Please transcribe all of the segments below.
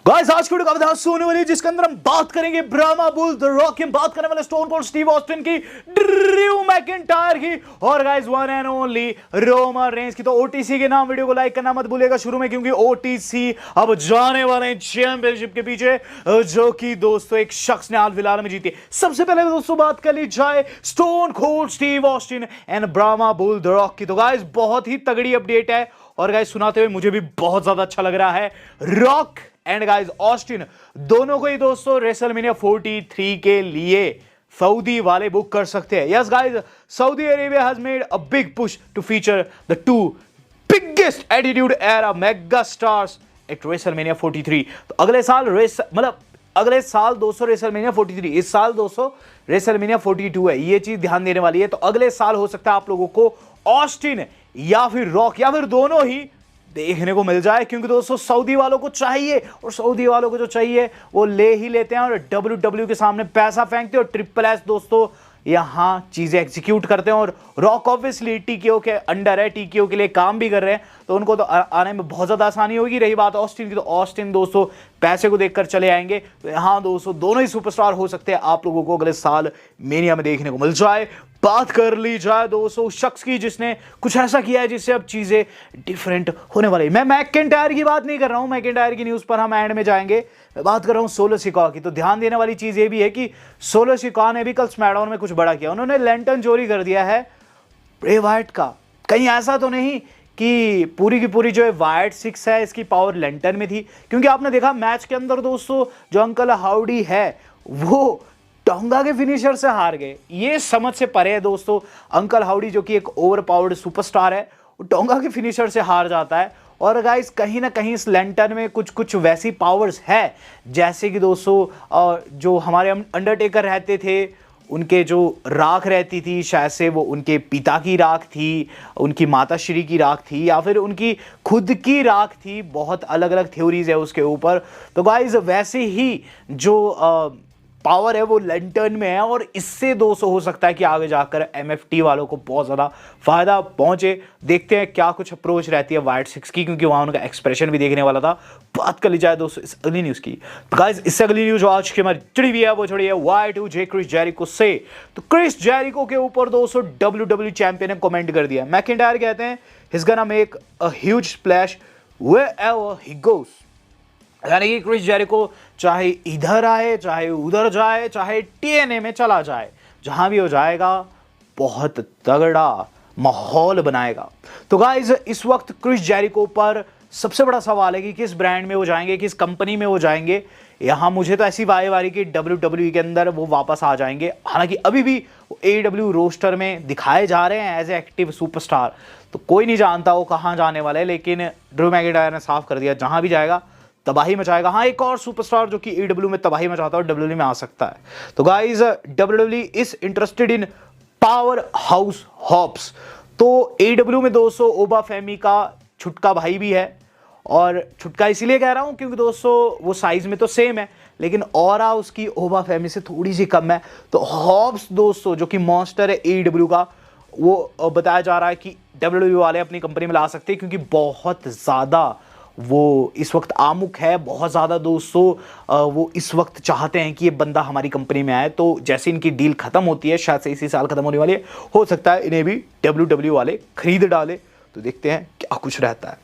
Guys आज की video का होने वाली है जिसके अंदर हम बात करेंगे ब्रामा बुल द रॉक की, हम बात करने वाले स्टोन कोल्ड स्टीव ऑस्टिन की, ड्रू मैकिंटायर की और guys one and only Roman Reigns की। तो ओटीसी के नाम वीडियो को लाइक करना मत भूलिएगा शुरू में, क्योंकि ओटीसी अब जाने वाले हैं चैंपियनशिप के पीछे, जो कि दोस्तों एक शख्स ने हाल फिलहाल में जीती। सबसे पहले दोस्तों बात कर ली जाए Stone Cold Steve Austin and Brahma Bull the Rock की। तो गाइस बहुत ही तगड़ी अपडेट है और गाइस सुनाते हुए मुझे भी बहुत ज्यादा अच्छा लग रहा है। रॉक एंड गाइस ऑस्टिन दोनों को ही दोस्तों रेसलमेनिया 43 के लिए सऊदी वाले बुक कर सकते हैं। Yes guys, Saudi Arabia has made a big push to feature the two biggest attitude era mega stars at WrestleMania 43। तो अगले साल अगले साल दोस्तों रेसलमेनिया 43, इस साल दोस्तों रेसलमेनिया 42 है, ये चीज ध्यान देने वाली है। तो अगले साल हो सकता है आप लोगों को ऑस्टिन या फिर रॉक या फिर दोनों ही देखने को मिल जाए, क्योंकि दोस्तों सऊदी वालों को चाहिए और सऊदी वालों को जो चाहिए वो ले ही लेते हैं और डब्ल्यू के सामने पैसा फेंकते हैं और ट्रिपल एस दोस्तों यहां चीजें एग्जीक्यूट करते हैं। और रॉक ऑब्वियसली टीकेओ के अंडर है, टीकेओ के लिए काम भी कर रहे हैं, तो उनको तो आने में बहुत ज्यादा आसानी होगी। रही बात ऑस्टिन की, तो ऑस्टिन दोस्तों पैसे को देखकर चले आएंगे। तो यहां दोस्तों दोनों ही सुपरस्टार हो सकते हैं आप लोगों को अगले साल मेनिया में देखने को मिल जाए। बात कर ली जाए दोस्तों शख्स की जिसने कुछ ऐसा किया है जिससे अब चीजें डिफरेंट होने वाली। मैं मैकिंटायर की बात नहीं कर रहा हूं, मैकिंटायर की न्यूज पर हम एंड में जाएंगे। मैं बात कर रहा हूं सोलो सिकोआ की। तो ध्यान देने वाली चीज ये भी है कि सोलो सिकोआ ने भी कल स्मैकडाउन में कुछ बड़ा किया, उन्होंने लैंटर्न चोरी कर दिया है ब्रे वाइट का। कहीं ऐसा तो नहीं कि पूरी की पूरी जो वाइट 6 है इसकी पावर लैंटर्न में थी, क्योंकि आपने देखा मैच के अंदर दोस्तों जो अंकल हाउडी है वो टोंगा के फिनिशर से हार गए। ये समझ से परे है दोस्तों। अंकल हाउडी जो कि एक ओवर पावर्ड सुपरस्टार है, वो टोंगा के फिनिशर से हार जाता है। और गाइस कहीं ना कहीं इस लैंटर्न में कुछ कुछ वैसी पावर्स है, जैसे कि दोस्तों जो हमारे अंडरटेकर रहते थे उनके जो राख रहती थी, शायद से वो उनके पिता की राख थी, उनकी माताश्री की राख थी, या फिर उनकी खुद की राख थी। बहुत अलग अलग थ्योरीज है उसके ऊपर। तो गाइस वैसे ही जो पावर है वो लैंटर्न में है और इससे दोस्तों हो सकता है कि आगे जाकर एमएफटी वालों को बहुत ज़्यादा फायदा पहुंचे। देखते हैं क्या कुछ अप्रोच रहती है वाइट 6 की, क्योंकि वहां उनका एक्सप्रेशन भी देखने वाला था। बात कर ली जाए दोस्तों इस अगली न्यूज़ की। तो गाइस इससे अगली न्यूज़ जो आज की हमारी जुड़ी हुई है वो जुड़ी है Y2J क्रिस जेरिको से। तो क्रिस जेरिको के ऊपर दोस्तों WWE चैंपियन ने कमेंट कर दिया। मैकिंटायर कहते हैं he's gonna make a huge splash wherever he goes। यानी कि क्रिस जेरिको चाहे इधर आए, चाहे उधर जाए, चाहे टीएनए में चला जाए, जहां भी हो जाएगा बहुत तगड़ा माहौल बनाएगा। तो गाइस इस वक्त क्रिस जेरिको पर सबसे बड़ा सवाल है कि किस ब्रांड में वो जाएंगे, किस कंपनी में वो जाएंगे। यहां मुझे तो ऐसी वाई वारी कि WWE के अंदर वो वापस आ जाएंगे। हालांकि अभी भी AEW रोस्टर में दिखाए जा रहे हैं एज ए एक्टिव सुपरस्टार, तो कोई नहीं जानता वो कहां जाने वाला है। लेकिन ड्रू मैकिंटायर ने साफ कर दिया जहां भी जाएगा तबाही मचाएगा। हाँ, एक और सुपरस्टार जो कि AEW में तबाही मचाता है और WWE में आ सकता है। तो guys WWE is interested in power house hops. तो AEW में दोस्तों ओबा फेमी का छुटका भाई भी है, और छुटका इसीलिए कह रहा हूं क्योंकि दोस्तों वो साइज में तो सेम है, लेकिन ऑरा उसकी ओबा फेमी से थोड़ी सी कम है। तो हॉप्स दोस्तों जो कि मॉन्स्टर है AEW का, वो बताया जा रहा है कि WWE वाले अपनी कंपनी में ला सकते हैं, क्योंकि बहुत ज्यादा वो इस वक्त आमुख है, बहुत ज़्यादा दोस्तों वो इस वक्त चाहते हैं कि ये बंदा हमारी कंपनी में आए। तो जैसे इनकी डील खत्म होती है, शायद से इसी साल खत्म होने वाली है, हो सकता है इन्हें भी WWE वाले खरीद डाले। तो देखते हैं क्या कुछ रहता है।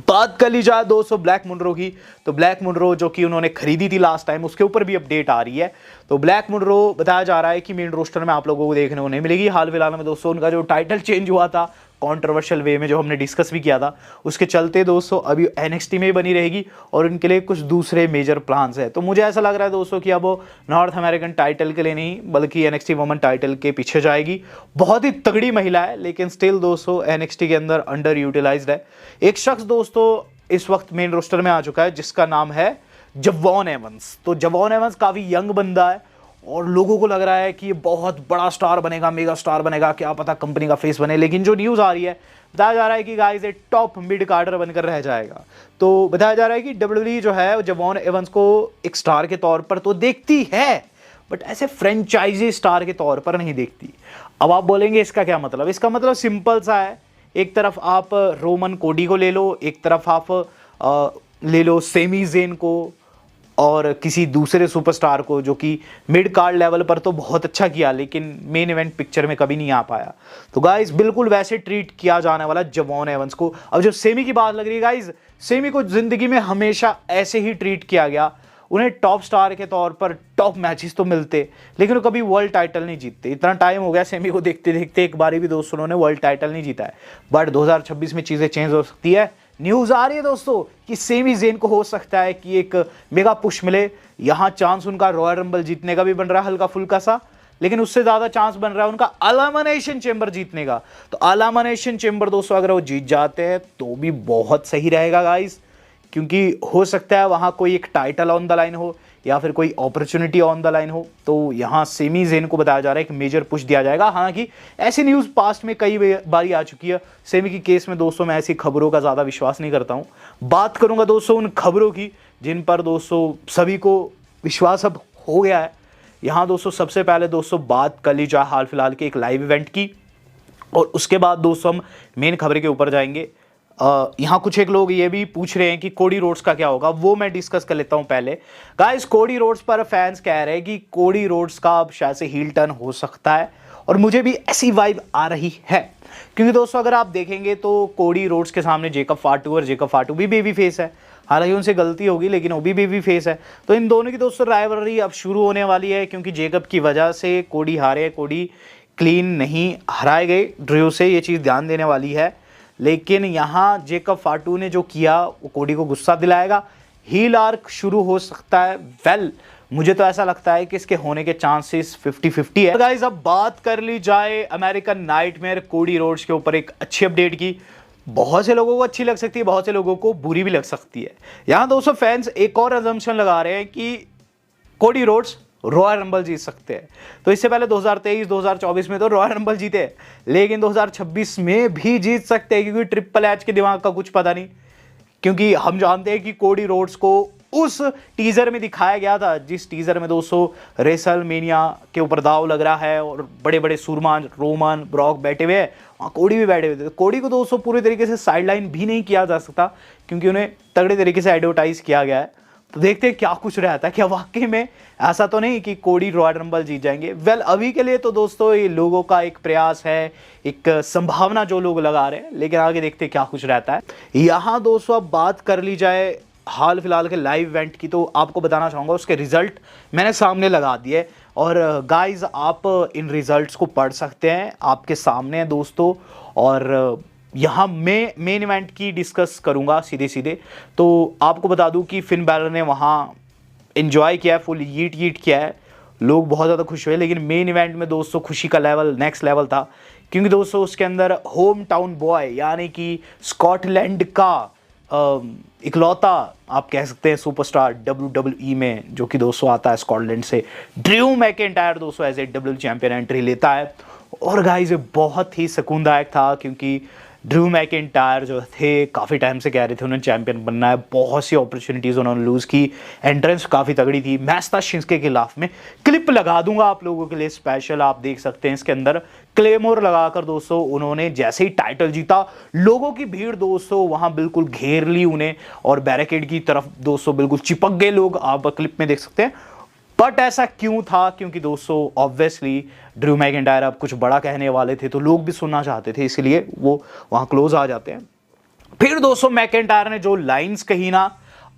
बात कर ली जाए दोस्तों ब्लैक मुनरो की। तो ब्लैक मुनरो जो कि उन्होंने खरीदी थी लास्ट टाइम, उसके ऊपर भी अपडेट आ रही है। तो ब्लैक मुनरो बताया जा रहा है कि मेन रोस्टर में आप लोगों को देखने को नहीं मिलेगी। हाल फिलहाल में दोस्तों उनका जो टाइटल चेंज हुआ था कंट्रोवर्शियल वे में, जो हमने डिस्कस भी किया था, उसके चलते दोस्तों अभी NXT में ही बनी रहेगी और उनके लिए कुछ दूसरे मेजर प्लान्स है। तो मुझे ऐसा लग रहा है दोस्तों कि अब वो नॉर्थ अमेरिकन टाइटल के लिए नहीं बल्कि NXT वुमेन टाइटल के पीछे जाएगी। बहुत ही तगड़ी महिला है, लेकिन स्टिल दोस्तों NXT के अंदर अंडर यूटिलाइज्ड है। एक शख्स दोस्तों इस वक्त मेन रोस्टर में आ चुका है जिसका नाम है जवॉन एवंस। तो जवॉन एवंस काफ़ी यंग बंदा है और लोगों को लग रहा है कि ये बहुत बड़ा स्टार बनेगा, मेगा स्टार बनेगा, क्या पता कंपनी का फेस बने। लेकिन जो न्यूज़ आ रही है, बताया जा रहा है कि गाइस ये टॉप मिड कार्डर बनकर रह जाएगा। तो बताया जा रहा है कि WWE जो है जवॉन एवंस को एक स्टार के तौर पर तो देखती है, बट ऐसे फ्रेंचाइजी स्टार के तौर पर नहीं देखती। अब आप बोलेंगे इसका क्या मतलब? इसका मतलब सिंपल सा है, एक तरफ आप रोमन कोडी को ले लो, एक तरफ आप ले लो सेमी ज़ेन को और किसी दूसरे सुपरस्टार को जो कि मिड कार्ड लेवल पर तो बहुत अच्छा किया लेकिन मेन इवेंट पिक्चर में कभी नहीं आ पाया। तो गाइस बिल्कुल वैसे ट्रीट किया जाने वाला जवॉन एवंस को। अब जो सेमी की बात लग रही है गाइस, सेमी को ज़िंदगी में हमेशा ऐसे ही ट्रीट किया गया। उन्हें टॉप स्टार के तौर पर टॉप मैचेस तो मिलते लेकिन वो कभी वर्ल्ड टाइटल नहीं जीतते। इतना टाइम हो गया सेमी को देखते देखते, एक बारी भी दोस्तों उन्होंने वर्ल्ड टाइटल नहीं जीता है। बट 2026 में चीज़ें चेंज हो सकती है। न्यूज़ आ रही है दोस्तों कि सेमी ज़ेन को हो सकता है कि एक मेगा पुश मिले। यहाँ चांस उनका रॉयल रंबल जीतने का भी बन रहा है हल्का फुल्का सा, लेकिन उससे ज़्यादा चांस बन रहा है उनका एलिमिनेशन चेंबर जीतने का। तो एलिमिनेशन चेंबर दोस्तों अगर वो जीत जाते हैं तो भी बहुत सही रहेगा गाइस, क्योंकि हो सकता है वहाँ कोई एक टाइटल ऑन द लाइन हो या फिर कोई अपॉर्चुनिटी ऑन द लाइन हो। तो यहाँ सेमी ज़ेन को बताया जा रहा है कि मेजर पुश दिया जाएगा। हालांकि ऐसी न्यूज़ पास्ट में कई बारी आ चुकी है। सेमी की केस में दोस्तों मैं ऐसी खबरों का ज़्यादा विश्वास नहीं करता हूँ। बात करूँगा दोस्तों उन खबरों की जिन पर दोस्तों सभी को विश्वास अब हो गया है। यहाँ दोस्तों सबसे पहले दोस्तों बात कर ली जाए हाल फिलहाल के एक लाइव इवेंट की, और उसके बाद दोस्तों हम मेन खबर के ऊपर जाएंगे। यहाँ कुछ एक लोग ये भी पूछ रहे हैं कि कोडी रोड्स का क्या होगा, वो मैं डिस्कस कर लेता हूँ पहले। गाइस कोडी रोड्स पर फैंस कह रहे हैं कि कोडी रोड्स का अब शायद से हील टर्न हो सकता है, और मुझे भी ऐसी वाइब आ रही है। क्योंकि दोस्तों अगर आप देखेंगे तो कोडी रोड्स के सामने जेकब फाटू, और जेकब फाटू भी बेबी फेस है। हालांकि उनसे गलती होगी लेकिन वो भी बेबी फेस है। तो इन दोनों की दोस्तों राइवलरी अब शुरू होने वाली है, क्योंकि जेकब की वजह से कोडी हारे, कोडी क्लीन नहीं हराए गए ड्रू से, ये चीज़ ध्यान देने वाली है। लेकिन यहाँ जेकब फाटू ने जो किया वो कोडी को गुस्सा दिलाएगा। हील आर्क शुरू हो सकता है। वेल मुझे तो ऐसा लगता है कि इसके होने के चांसेस 50-50 है। गाइस अब बात कर ली जाए अमेरिकन नाइटमेयर कोडी रोड्स के ऊपर एक अच्छी अपडेट की। बहुत से लोगों को अच्छी लग सकती है, बहुत से लोगों को बुरी भी लग सकती है। यहाँ दोस्तों फैंस एक और अजम्पशन लगा रहे हैं कि कोडी रोड्स रॉयल रंबल जीत सकते हैं। तो इससे पहले 2023-2024 में तो रॉयल रंबल जीते, लेकिन 2026 में भी जीत सकते हैं, क्योंकि ट्रिपल एच के दिमाग का कुछ पता नहीं। क्योंकि हम जानते हैं कि कोडी रोड्स को उस टीजर में दिखाया गया था जिस टीजर में दोस्तों रेसलमेनिया के ऊपर दाव लग रहा है और बड़े बड़े सूरमान रोमन ब्रॉक बैठे हुए हैं, वहाँ कोडी भी बैठे हुए थे। कोडी को दोस्तों पूरी तरीके से साइडलाइन भी नहीं किया जा सकता, क्योंकि उन्हें तगड़े तरीके से एडवर्टाइज किया गया है। तो देखते हैं क्या कुछ रहता है, क्या वाकई में ऐसा तो नहीं कि कोडी रॉयल रंबल जीत जाएंगे। वेल अभी के लिए तो दोस्तों ये लोगों का एक प्रयास है, एक संभावना जो लोग लगा रहे हैं, लेकिन आगे देखते हैं क्या कुछ रहता है। यहाँ दोस्तों अब बात कर ली जाए हाल फिलहाल के लाइव इवेंट की, तो आपको बताना चाहूँगा उसके रिजल्ट मैंने सामने लगा दिए। और गाइज आप इन रिजल्ट्स को पढ़ सकते हैं, आपके सामने है दोस्तों। और यहाँ मैं मेन इवेंट की डिस्कस करूँगा सीधे सीधे। तो आपको बता दूँ कि फिन बैलर ने वहाँ एंजॉय किया है, फुल यीट किया है, लोग बहुत ज़्यादा खुश हुए। लेकिन मेन इवेंट में दोस्तों खुशी का लेवल नेक्स्ट लेवल था, क्योंकि दोस्तों उसके अंदर होम टाउन बॉय यानी कि स्कॉटलैंड का इकलौता आप कह सकते हैं सुपरस्टार WWE में, जो कि दोस्तों आता है स्कॉटलैंड से, ड्रू मैकिंटायर दोस्तों as a WWE champion entry लेता है। और गाइस ये बहुत ही सुकूनदायक था, क्योंकि ड्रू मैकिंटायर जो थे काफ़ी टाइम से कह रहे थे उन्हें चैंपियन बनना है, बहुत सी अपॉर्चुनिटीज़ उन्होंने लूज़ की, एंट्रेंस काफ़ी तगड़ी थी। मैच था शिंस्के के खिलाफ में, क्लिप लगा दूंगा आप लोगों के लिए स्पेशल, आप देख सकते हैं इसके अंदर क्लेमोर लगाकर दोस्तों उन्होंने जैसे ही टाइटल जीता, लोगों की भीड़ दोस्तों वहाँ बिल्कुल घेर ली उन्हें, और बैरिकेड की तरफ दोस्तों बिल्कुल चिपक गए लोग, आप क्लिप में देख सकते हैं। बट ऐसा क्यों था? क्योंकि दोस्तों ऑब्वियसली ड्रू मैकिंटायर अब कुछ बड़ा कहने वाले थे, तो लोग भी सुनना चाहते थे, इसलिए वो वहाँ क्लोज आ जाते हैं। फिर दोस्तों मैकिंटायर ने जो लाइंस कही ना,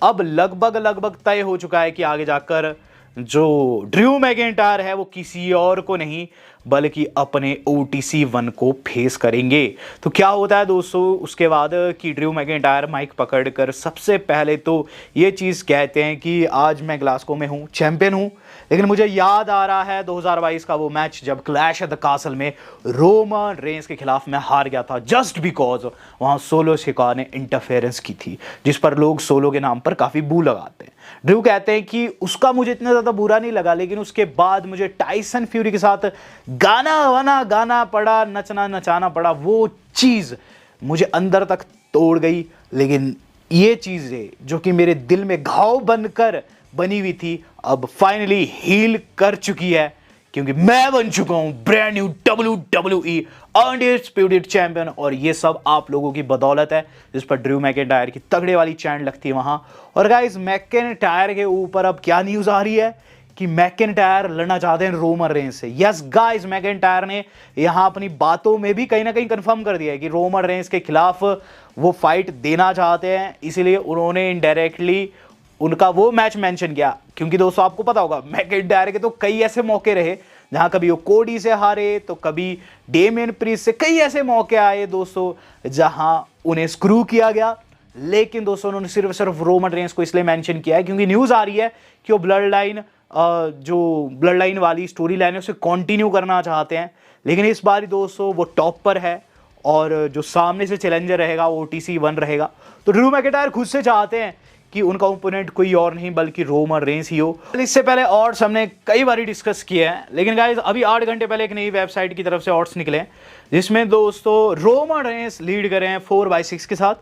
अब लगभग तय हो चुका है कि आगे जाकर जो ड्रू मैकिंटायर है वो किसी और को नहीं बल्कि अपने OTC 1 को फेस करेंगे। तो क्या होता है दोस्तों उसके बाद कि ड्रू मैकिंटायर माइक पकड़कर सबसे पहले तो ये चीज़ कहते हैं कि आज मैं ग्लासगो में हूँ, चैंपियन हूँ। लेकिन मुझे याद आ रहा है 2022 का वो मैच जब क्लैश एट द कासल में रोमन रेंस के खिलाफ मैं हार गया था, जस्ट बिकॉज वहाँ सोलो सिका ने इंटरफेरेंस की थी, जिस पर लोग सोलो के नाम पर काफ़ी बू लगाते हैं। ड्रू कहते हैं कि उसका मुझे इतना ज़्यादा बुरा नहीं लगा, लेकिन उसके बाद मुझे टाइसन फ्यूरी के साथ गाना पड़ा, नचाना पड़ा, वो चीज़ मुझे अंदर तक तोड़ गई। लेकिन ये चीज़ें जो कि मेरे दिल में घाव बनकर बनी हुई थी, अब फाइनली हील कर चुकी है। क्योंकि मैं बन चुका हूं brand new WWE undisputed champion, और ये सब आप लोगों की बदौलत है, जिस पर ड्रू मैकिंटायर की तगड़े वाली चैंट लगती है वहां। और गाइस मैकिंटायर के ऊपर अब क्या न्यूज आ रही है कि मैकिंटायर लड़ना चाहते हैं रोमन रेंस से। यस गाइस, मैकिंटायर ने यहां अपनी बातों में भी कहीं ना कहीं कंफर्म कर दिया है कि रोमन रेंस के खिलाफ वो फाइट देना चाहते हैं, इसीलिए उन्होंने इनडायरेक्टली उनका वो मैच मेंशन किया। क्योंकि दोस्तों आपको पता होगा मैकिंटायर के तो कई ऐसे मौके रहे जहां कभी वो कोडी से हारे, तो कभी डेमियन प्रीस्ट से, कई ऐसे मौके आए दोस्तों जहां उन्हें स्क्रू किया गया। लेकिन दोस्तों उन्होंने सिर्फ रोमन रेंस को इसलिए मेंशन किया है क्योंकि न्यूज आ रही है कि वो ब्लड लाइन वाली स्टोरी लाइन है उसे कंटिन्यू करना चाहते हैं। लेकिन इस बार दोस्तों वो टॉप पर है और जो सामने से चैलेंजर रहेगा वो OTC 1 रहेगा। तो ड्रू मैकिंटायर खुद से चाहते हैं कि उनका ओपोनेंट कोई और नहीं बल्कि रोमन रेंस ही हो। इससे पहले ऑड्स हमने कई बार डिस्कस किए हैं, लेकिन गाइस अभी 8 घंटे पहले एक नई वेबसाइट की तरफ से ऑड्स निकले जिसमें दोस्तों रोमन रेंस लीड कर रहे हैं 4/6 के साथ,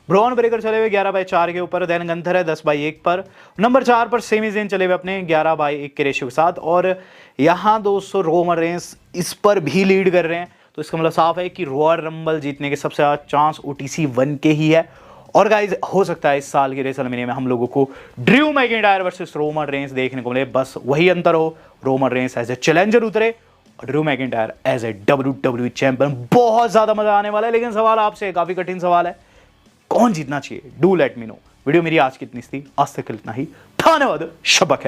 ब्रॉन ब्रेकर चले हुए 11/4 के ऊपर, देन गंथर है 10/1 पर, नंबर 4 पर सेमी ज़ेन चले हुए अपने 11/1 के रेशियो के साथ। और यहाँ दोस्तों रोमन रेंस इस पर भी लीड कर रहे हैं, तो इसका मतलब साफ है कि रॉयल रंबल जीतने के सबसे ज़्यादा चांस OTC 1 के ही है। और गाइज हो सकता है इस साल की रेसलमेनिया में हम लोगों को Drew McIntyre versus Roman Reigns देखने को मिले, बस वही अंतर हो, Roman Reigns as a challenger उतरे और Drew McIntyre as a WWE champion. बहुत ज्यादा मजा आने वाला है। लेकिन सवाल आपसे काफी कठिन सवाल है, कौन जीतना चाहिए? Do let me know. Video मेरी आज की इतनी थी, आज तक इतना ही, धन्यवाद, शबक है।